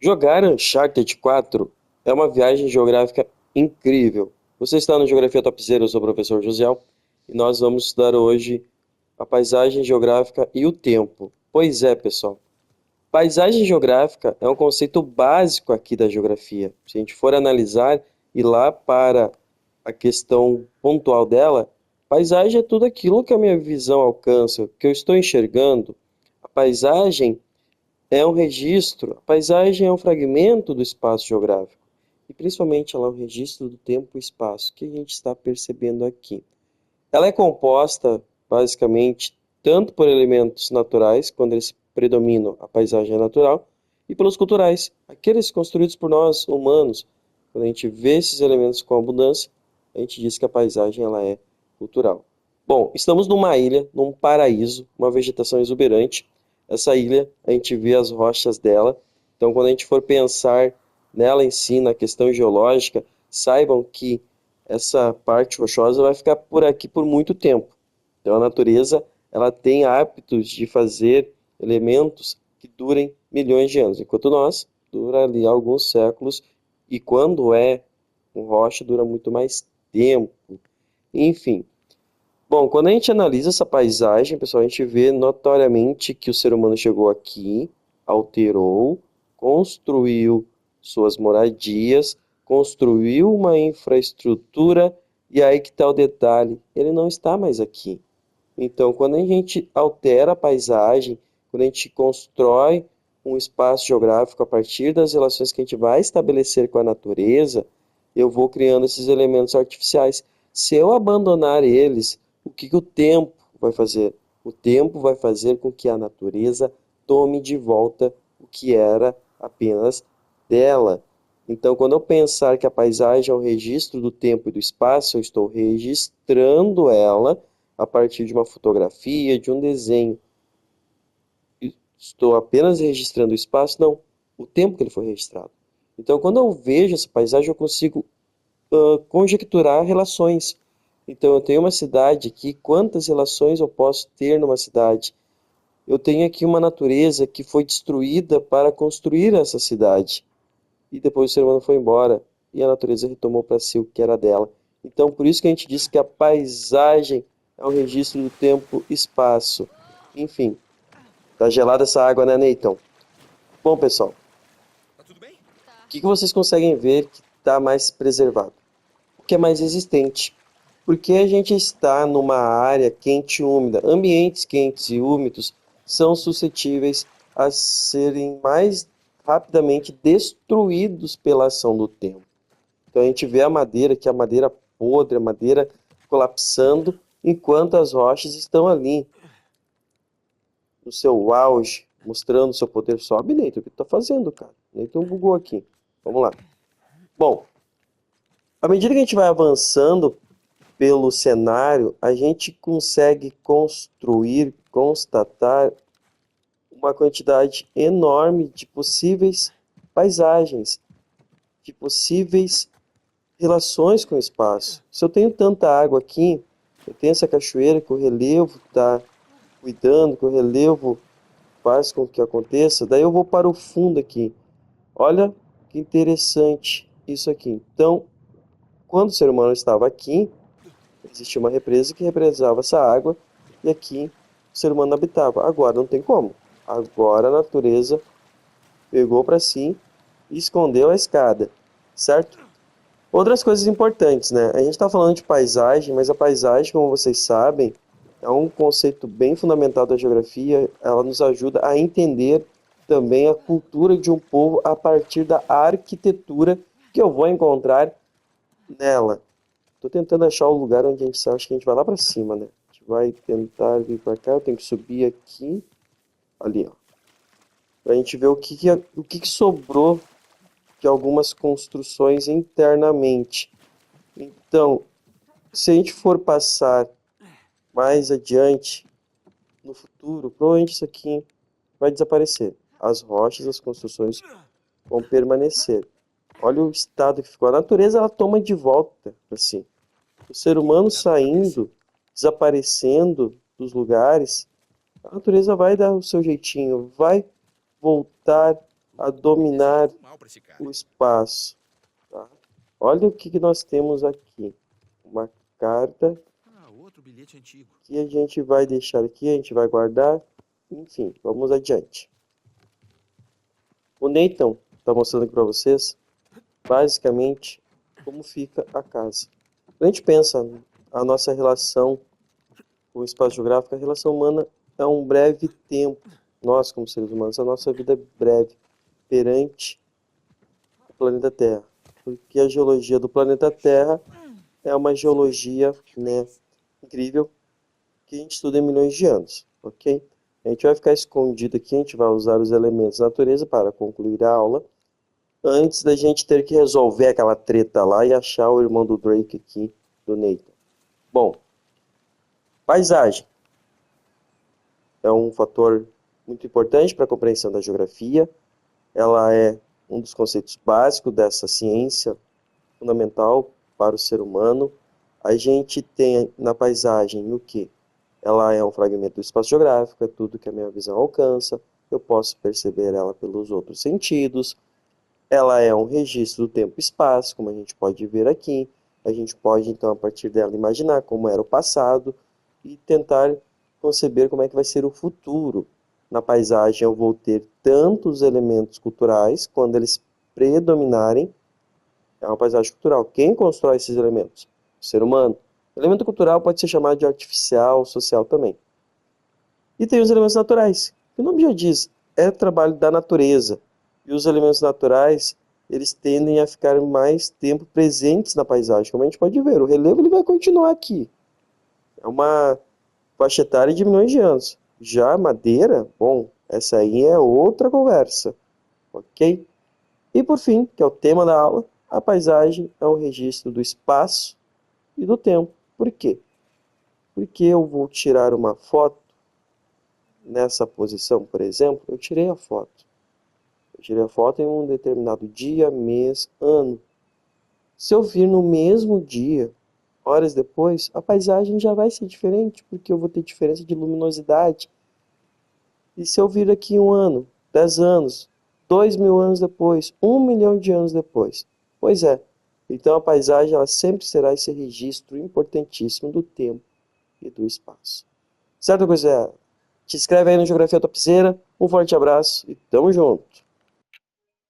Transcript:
Jogar Uncharted 4 é uma viagem geográfica incrível. Você está no Geografia Top Zero, eu sou o professor Josiel e nós vamos estudar hoje a paisagem geográfica e o tempo. Pois é, pessoal. Paisagem geográfica é um conceito básico aqui da geografia. Se a gente for analisar e lá para a questão pontual dela, paisagem é tudo aquilo que a minha visão alcança, que eu estou enxergando. A paisagem é um registro, a paisagem é um fragmento do espaço geográfico. E principalmente ela é um registro do tempo e espaço, que a gente está percebendo aqui. Ela é composta, basicamente, tanto por elementos naturais, quando eles predominam, a paisagem é natural, e pelos culturais, aqueles construídos por nós, humanos. Quando a gente vê esses elementos com abundância, a gente diz que a paisagem ela é cultural. Bom, estamos numa ilha, num paraíso, uma vegetação exuberante. Essa ilha, a gente vê as rochas dela. Então, quando a gente for pensar nela em si, na questão geológica, saibam que essa parte rochosa vai ficar por aqui por muito tempo. Então, a natureza, ela tem hábitos de fazer elementos que durem milhões de anos, enquanto nós, dura ali alguns séculos, e quando é com rocha, dura muito mais tempo. Enfim, bom, quando a gente analisa essa paisagem, pessoal, a gente vê notoriamente que o ser humano chegou aqui, alterou, construiu suas moradias, construiu uma infraestrutura, e aí que está o detalhe, ele não está mais aqui. Então, quando a gente altera a paisagem, quando a gente constrói um espaço geográfico a partir das relações que a gente vai estabelecer com a natureza, eu vou criando esses elementos artificiais. Se eu abandonar eles, o que o tempo vai fazer? O tempo vai fazer com que a natureza tome de volta o que era apenas dela. Então, quando eu pensar que a paisagem é um registro do tempo e do espaço, eu estou registrando ela a partir de uma fotografia, de um desenho. Estou apenas registrando o espaço? Não, o tempo que ele foi registrado. Então, quando eu vejo essa paisagem, eu consigo conjecturar relações. Então, eu tenho uma cidade aqui, quantas relações eu posso ter numa cidade? Eu tenho aqui uma natureza que foi destruída para construir essa cidade. E depois o ser humano foi embora e a natureza retomou para si o que era dela. Então, por isso que a gente diz que a paisagem é um registro do tempo e espaço. Enfim, tá gelada essa água, né, Neyton? Bom, pessoal, o que vocês conseguem ver que está mais preservado? O que é mais resistente? Porque a gente está numa área quente e úmida. Ambientes quentes e úmidos são suscetíveis a serem mais rapidamente destruídos pela ação do tempo. Então a gente vê a madeira, que é a madeira podre, a madeira colapsando, enquanto as rochas estão ali, no seu auge, mostrando seu poder. Sobe, Neito, o que tu tá fazendo, cara? Neito bugou aqui. Vamos lá. Bom, à medida que a gente vai avançando pelo cenário, a gente consegue construir, constatar uma quantidade enorme de possíveis paisagens, de possíveis relações com o espaço. Se eu tenho tanta água aqui, eu tenho essa cachoeira que o relevo está cuidando, que o relevo faz com que aconteça, daí eu vou para o fundo aqui. Olha que interessante isso aqui. Então, quando o ser humano estava aqui, existia uma represa que represava essa água e aqui o ser humano habitava. Agora não tem como. Agora a natureza pegou para si e escondeu a escada, certo? Outras coisas importantes, né? A gente está falando de paisagem, mas a paisagem, como vocês sabem, é um conceito bem fundamental da geografia. Ela nos ajuda a entender também a cultura de um povo a partir da arquitetura que eu vou encontrar nela. Estou tentando achar o lugar onde a gente acha que a gente vai lá para cima, né? A gente vai tentar vir para cá, eu tenho que subir aqui, ali, ó. Para a gente ver o que sobrou de algumas construções internamente. Então, se a gente for passar mais adiante, no futuro, provavelmente isso aqui vai desaparecer. As rochas, as construções vão permanecer. Olha o estado que ficou. A natureza, ela toma de volta, assim. O ser humano saindo, desaparecendo dos lugares, a natureza vai dar o seu jeitinho, vai voltar a dominar o espaço. Tá? Olha o que nós temos aqui. Uma carta que a gente vai deixar aqui, a gente vai guardar. Enfim, vamos adiante. O Nathan está mostrando aqui para vocês, basicamente, como fica a casa. Quando a gente pensa a nossa relação com o espaço geográfico, a relação humana é um breve tempo. Nós, como seres humanos, a nossa vida é breve perante o planeta Terra. Porque a geologia do planeta Terra é uma geologia, né, incrível, que a gente estuda em milhões de anos, ok? A gente vai ficar escondido aqui, a gente vai usar os elementos da natureza para concluir a aula, antes da gente ter que resolver aquela treta lá e achar o irmão do Drake aqui, do Nathan. Bom, paisagem é um fator muito importante para a compreensão da geografia. Ela é um dos conceitos básicos dessa ciência, fundamental para o ser humano. A gente tem na paisagem o quê? Ela é um fragmento do espaço geográfico, é tudo que a minha visão alcança, eu posso perceber ela pelos outros sentidos. Ela é um registro do tempo e espaço, como a gente pode ver aqui. A gente pode, então, a partir dela, imaginar como era o passado e tentar conceber como é que vai ser o futuro. Na paisagem eu vou ter tantos elementos culturais, quando eles predominarem, é uma paisagem cultural. Quem constrói esses elementos? O ser humano. O elemento cultural pode ser chamado de artificial, social também. E tem os elementos naturais. O nome já diz, é trabalho da natureza. E os elementos naturais, eles tendem a ficar mais tempo presentes na paisagem. Como a gente pode ver, o relevo ele vai continuar aqui. É uma faixa etária de milhões de anos. Já a madeira, bom, essa aí é outra conversa. Ok? E por fim, que é o tema da aula, a paisagem é um registro do espaço e do tempo. Por quê? Porque eu vou tirar uma foto nessa posição, por exemplo, eu tirei a foto. Eu tirei a foto em um determinado dia, mês, ano. Se eu vir no mesmo dia, horas depois, a paisagem já vai ser diferente, porque eu vou ter diferença de luminosidade. E se eu vir aqui um ano, 10 anos, 2.000 anos depois, 1.000.000 de anos depois? Pois é. Então a paisagem ela sempre será esse registro importantíssimo do tempo e do espaço. Certo, coisa? Te inscreve aí no Geografia Topzera. Um forte abraço e tamo junto!